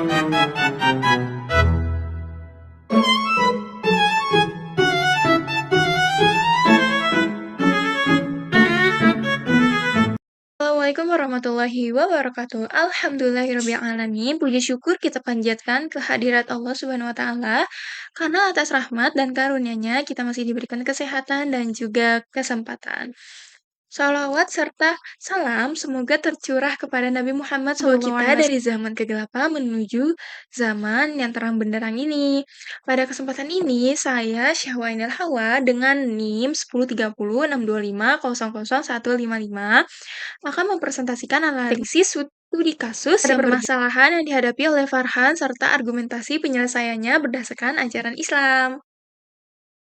Assalamualaikum warahmatullahi wabarakatuh. Alhamdulillahirrabbilalamin. Puji syukur kita panjatkan kehadirat Allah Subhanahu wa Ta'ala, karena atas rahmat dan karunia-Nya kita masih diberikan kesehatan dan juga kesempatan. Salawat serta salam semoga tercurah kepada Nabi Muhammad SAW kita dari zaman kegelapan menuju zaman yang terang benderang ini. Pada kesempatan ini, saya Syahwainil Hawa dengan NIM 103062500155 akan mempresentasikan analisis studi kasus ada permasalahan yang dihadapi oleh Farhan serta argumentasi penyelesaiannya berdasarkan ajaran Islam.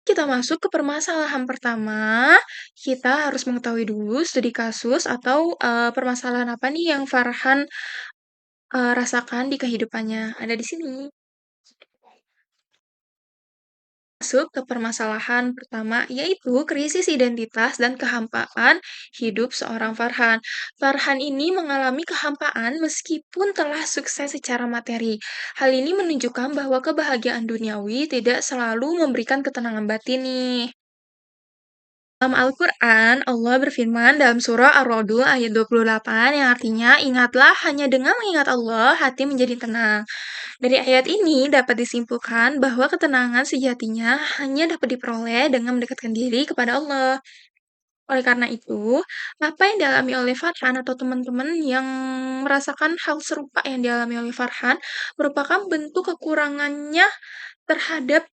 Kita masuk ke permasalahan pertama, kita harus mengetahui dulu studi kasus atau permasalahan apa nih yang Farhan rasakan di kehidupannya. Ada di sini. Masuk ke permasalahan pertama, yaitu krisis identitas dan kehampaan hidup seorang Farhan. Farhan ini mengalami kehampaan meskipun telah sukses secara materi. Hal ini menunjukkan bahwa kebahagiaan duniawi tidak selalu memberikan ketenangan batin nih. Dalam Al-Quran, Allah berfirman dalam surah Ar-Ra'd ayat 28 yang artinya, ingatlah hanya dengan mengingat Allah, hati menjadi tenang. Dari ayat ini dapat disimpulkan bahwa ketenangan sejatinya hanya dapat diperoleh dengan mendekatkan diri kepada Allah. Oleh karena itu, apa yang dialami oleh Farhan atau teman-teman yang merasakan hal serupa yang dialami oleh Farhan merupakan bentuk kekurangannya terhadap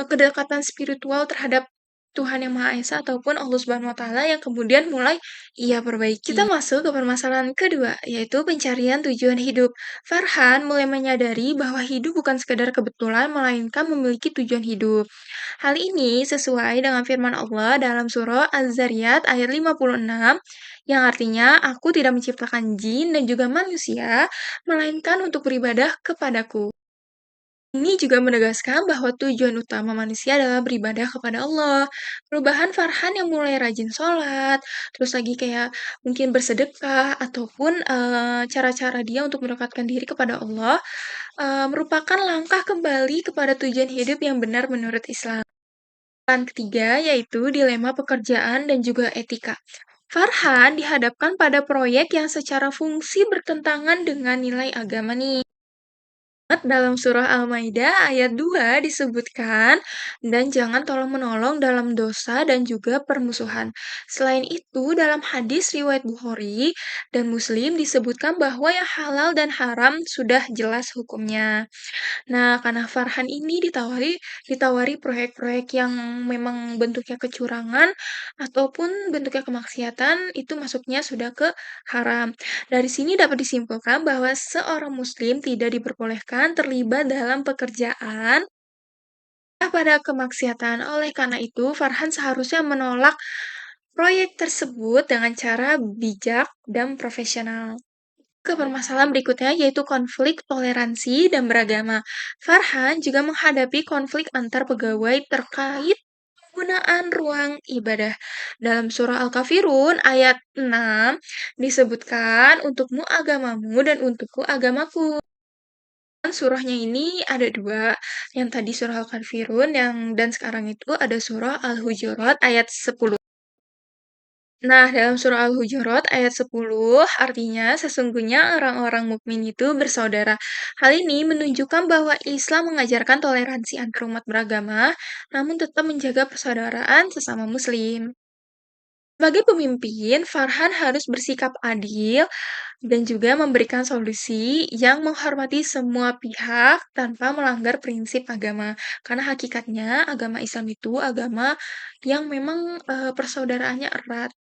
kedekatan spiritual terhadap Tuhan Yang Maha Esa ataupun Allah Subhanahu wa Ta'ala yang kemudian mulai ia perbaiki. Kita masuk ke permasalahan kedua, yaitu pencarian tujuan hidup. Farhan mulai menyadari bahwa hidup bukan sekadar kebetulan, melainkan memiliki tujuan hidup. Hal ini sesuai dengan firman Allah dalam surah Az-Zariyat ayat 56 yang artinya, aku tidak menciptakan jin dan juga manusia, melainkan untuk beribadah kepadaku. Ini juga menegaskan bahwa tujuan utama manusia adalah beribadah kepada Allah. Perubahan Farhan yang mulai rajin sholat, terus lagi kayak mungkin bersedekah, ataupun cara-cara dia untuk mendekatkan diri kepada Allah, merupakan langkah kembali kepada tujuan hidup yang benar menurut Islam. Yang ketiga yaitu dilema pekerjaan dan juga etika. Farhan dihadapkan pada proyek yang secara fungsi bertentangan dengan nilai agama nih. Dalam surah Al-Maidah ayat 2 disebutkan, dan jangan tolong-menolong dalam dosa dan juga permusuhan. Selain itu, dalam hadis riwayat Bukhari dan Muslim disebutkan bahwa yang halal dan haram sudah jelas hukumnya. Nah, karena Farhan ini ditawari proyek-proyek yang memang bentuknya kecurangan ataupun bentuknya kemaksiatan, itu masuknya sudah ke haram. Dari sini dapat disimpulkan bahwa seorang muslim tidak diperbolehkan terlibat dalam pekerjaan pada kemaksiatan. Oleh karena itu, Farhan seharusnya menolak proyek tersebut dengan cara bijak dan profesional. Ke permasalahan berikutnya yaitu konflik toleransi dan beragama. Farhan juga menghadapi konflik antar pegawai terkait penggunaan ruang ibadah. Dalam surah Al-Kafirun ayat 6 disebutkan untukmu agamamu dan untukku agamaku. Surahnya ini ada dua, yang tadi surah Al-Kafirun dan sekarang itu ada surah Al-Hujurat ayat 10. Nah, dalam surah Al-Hujurat ayat 10 artinya sesungguhnya orang-orang mukmin itu bersaudara. Hal ini menunjukkan bahwa Islam mengajarkan toleransi antar umat beragama, namun tetap menjaga persaudaraan sesama muslim. Sebagai pemimpin, Farhan harus bersikap adil dan juga memberikan solusi yang menghormati semua pihak tanpa melanggar prinsip agama. Karena hakikatnya agama Islam itu agama yang memang persaudaraannya erat.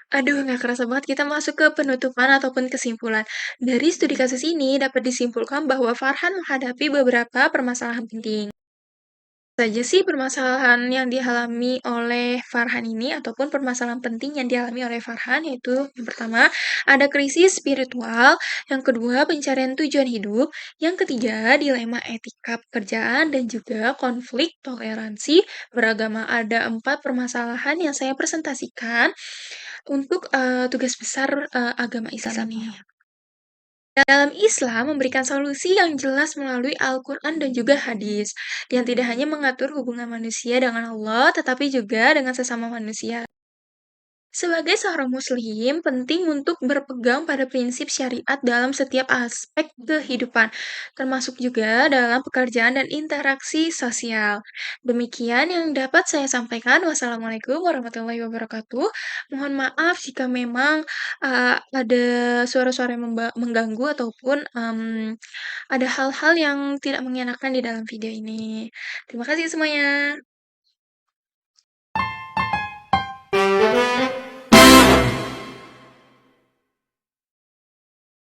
Aduh, nggak kerasa banget kita masuk ke penutupan ataupun kesimpulan. Dari studi kasus ini dapat disimpulkan bahwa Farhan menghadapi beberapa permasalahan penting. Saja sih permasalahan yang dialami oleh Farhan ini ataupun permasalahan penting yang dialami oleh Farhan yaitu yang pertama ada krisis spiritual, yang kedua pencarian tujuan hidup, yang ketiga dilema etika pekerjaan dan juga konflik toleransi beragama. Ada 4 permasalahan yang saya presentasikan untuk tugas besar agama Islam ini. Dalam Islam memberikan solusi yang jelas melalui Al-Quran dan juga hadis, yang tidak hanya mengatur hubungan manusia dengan Allah, tetapi juga dengan sesama manusia. Sebagai seorang muslim, penting untuk berpegang pada prinsip syariat dalam setiap aspek kehidupan, termasuk juga dalam pekerjaan dan interaksi sosial. Demikian yang dapat saya sampaikan. Wassalamualaikum warahmatullahi wabarakatuh. Mohon maaf jika memang ada suara-suara yang mengganggu ataupun ada hal-hal yang tidak mengenakan di dalam video ini. Terima kasih semuanya.